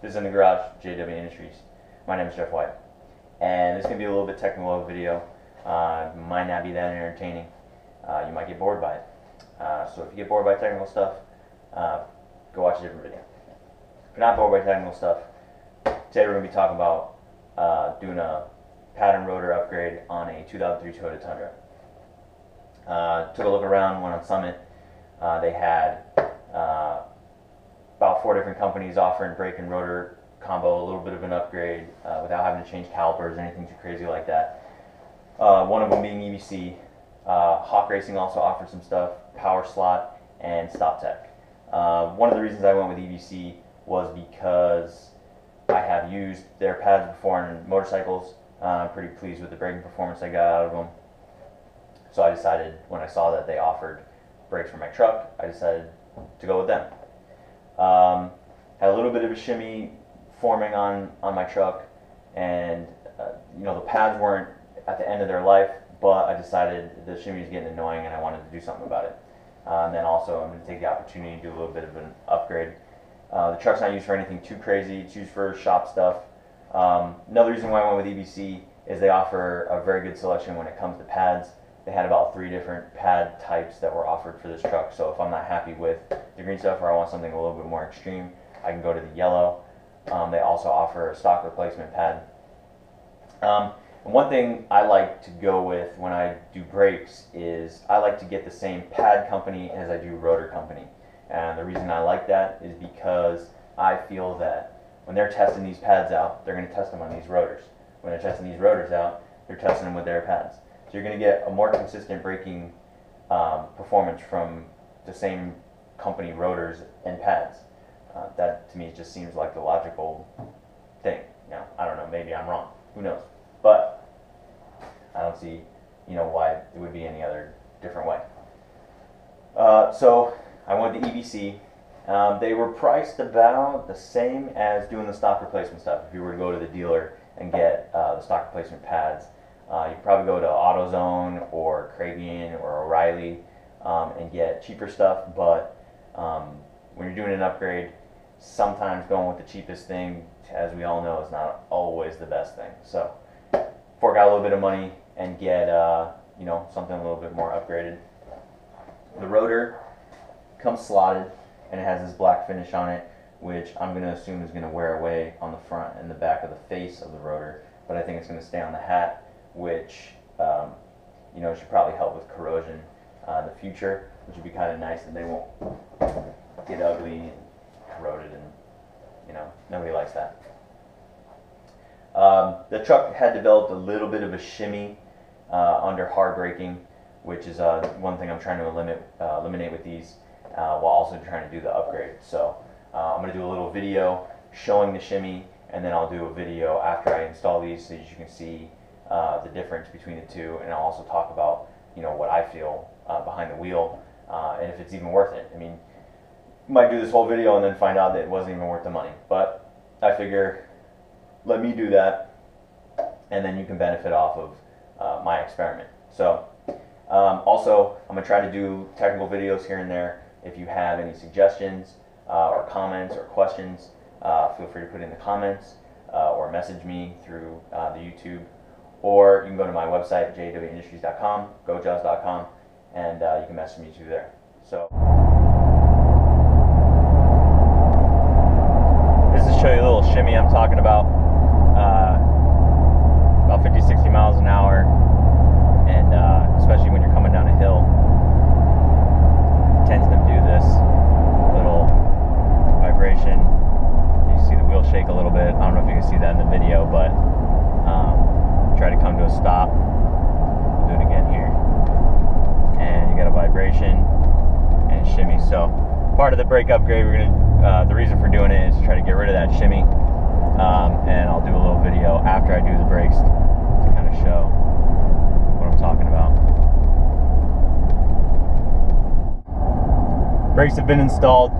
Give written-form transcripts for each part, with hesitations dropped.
This is In the Garage, JAWIndustries. My name is Jeff White, and this is going to be a little bit technical of a video. Might not be that entertaining. You might get bored by it. So if you get bored by technical stuff, go watch a different video. If you're not bored by technical stuff, today we're going to be talking about doing a pattern rotor upgrade on a 2003 Toyota Tundra. Took a look around, went on Summit. They had about 4 different companies offering brake and rotor combo, a little bit of an upgrade without having to change calipers or anything too crazy like that. One of them being EBC. Hawk Racing also offered some stuff, Power Slot, and Stop Tech. One of the reasons I went with EBC was because I have used their pads before on motorcycles. I'm pretty pleased with the braking performance I got out of them. So I decided, when I saw that they offered brakes for my truck, I decided to go with them. Had a little bit of a shimmy forming on my truck, and you know, the pads weren't at the end of their life, but I decided the shimmy was getting annoying and I wanted to do something about it. And then also I'm going to take the opportunity to do a little bit of an upgrade. The truck's not used for anything too crazy, it's used for shop stuff. Another reason why I went with EBC is they offer a very good selection when it comes to pads. They had about 3 different pad types that were offered for this truck, so if I'm not happy with the green stuff or I want something a little bit more extreme, I can go to the yellow. They also offer a stock replacement pad. And one thing I like to go with when I do brakes is I like to get the same pad company as I do rotor company. And the reason I like that is because I feel that when they're testing these pads out, they're going to test them on these rotors. When they're testing these rotors out, they're testing them with their pads. So you're going to get a more consistent braking performance from the same company rotors and pads. That to me just seems like the logical thing. Now, I don't know, maybe I'm wrong. Who knows? But I don't see, why it would be any other different way. So I went to EBC. They were priced about the same as doing the stock replacement stuff. If you were to go to the dealer and get the stock replacement pads, you could probably go to AutoZone or Cragian or O'Reilly and get cheaper stuff, but when you're doing an upgrade, sometimes going with the cheapest thing, as we all know, is not always the best thing. So fork out a little bit of money and get something a little bit more upgraded. The rotor comes slotted and it has this black finish on it, which I'm going to assume is going to wear away on the front and the back of the face of the rotor, but I think it's going to stay on the hat, which should probably help with corrosion in the future, which would be kind of nice, and they won't get ugly and corroded, and nobody likes that. The truck had developed a little bit of a shimmy under hard braking, which is one thing I'm trying to eliminate with these, while also trying to do the upgrade. So I'm going to do a little video showing the shimmy, and then I'll do a video after I install these so you can see the difference between the two, and I'll also talk about what I feel behind the wheel, and if it's even worth it. I mean, you might do this whole video and then find out that it wasn't even worth the money, but I figure let me do that, and then you can benefit off of my experiment. So also I'm going to try to do technical videos here and there. If you have any suggestions or comments or questions, feel free to put in the comments or message me through the YouTube, or you can go to my website, JAWIndustries.com, gojaws.com, and you can message me through there. So this is to show you a little shimmy I'm talking about. About 50-60 miles an hour, and especially when you're coming down a hill, it tends to do this little vibration. You see the wheel shake a little bit. I don't know if you can see that in the video, but try to come to a stop. Do it again here, and you got a vibration and shimmy. So part of the brake upgrade, we're gonna the reason for doing it is to try to get rid of that shimmy, and I'll do a little video after I do the brakes to kind of show what I'm talking about. Brakes have been installed.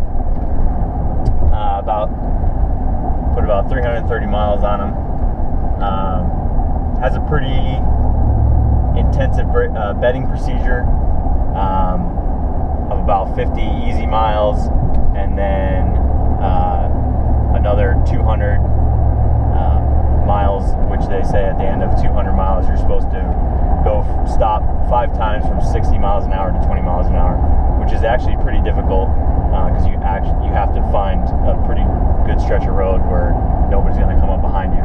Put about 330 miles on them. Has a pretty intensive bedding procedure of about 50 easy miles, and then another 200 miles, which they say at the end of 200 miles you're supposed to stop 5 times from 60 miles an hour to 20 miles an hour, which is actually pretty difficult because you have to find a pretty good stretch of road where nobody's going to come up behind you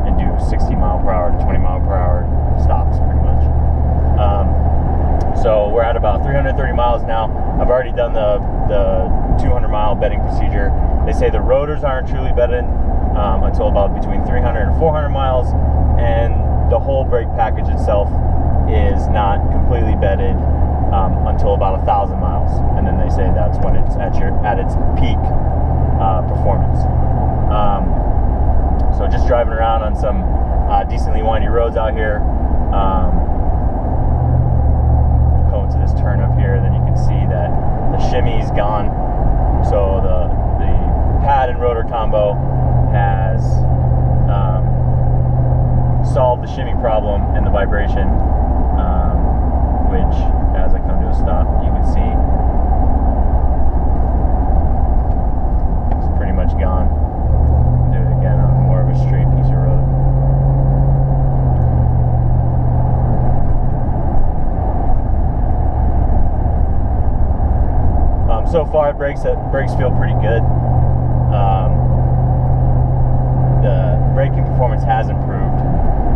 and do 60 mile per hour to 20 mile per hour stops pretty much. So we're at about 330 miles now. I've already done the 200 mile bedding procedure. They say the rotors aren't truly bedded until about between 300 and 400 miles, and the whole brake package itself is not completely bedded until about 1,000 miles, and then they say that's when it's at its peak performance. So just driving around on some decently windy roads out here. Going to this turn up here, then you can see that the shimmy's gone. So the pad and rotor combo has solved the shimmy problem and the vibration, which, as I come to a stop, you can see it's pretty much gone. I'll do it again on more of a straight piece of road. So far, brakes feel pretty good. The braking performance has improved.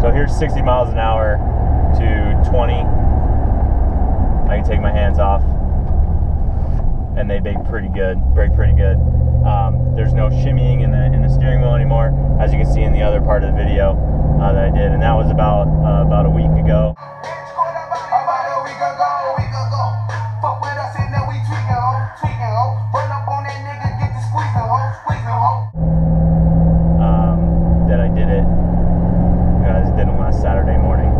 So here's 60 miles an hour to 20. I can take my hands off, and they brake pretty good. There's no shimmying in the steering wheel anymore, as you can see in the other part of the video that I did, and that was about a week ago. That I did it. I did it last Saturday morning,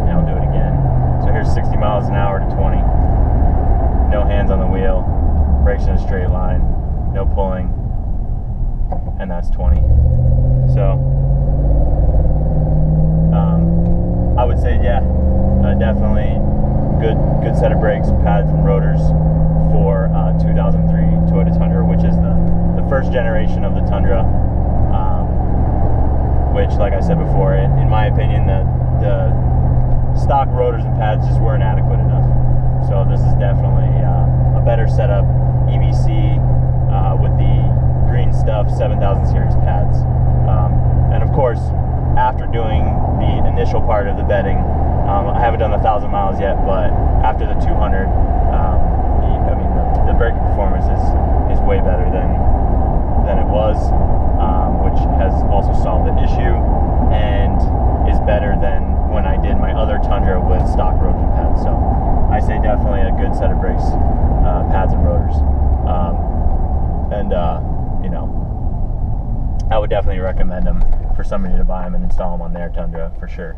and I'll do it again. So here's 60 miles an hour to 20. No hands on the wheel, brakes in a straight line, no pulling, and that's 20. So I would say, yeah, definitely good set of brakes, pads and rotors for 2003 Toyota Tundra, which is the first generation of the Tundra. Which, like I said before, in my opinion, the stock rotors and pads just weren't adequate enough. So this is definitely a better setup, EBC with the green stuff 7000 series pads. And of course, after doing the initial part of the bedding, I haven't done the 1,000 miles yet, but after the 200, I mean, the braking performance is way better than it was. Which has also solved the issue and is better than when I did my other Tundra with stock rotors and pads. So I say definitely a good set of brakes, pads and rotors, you know, I would definitely recommend them for somebody to buy them and install them on their Tundra for sure.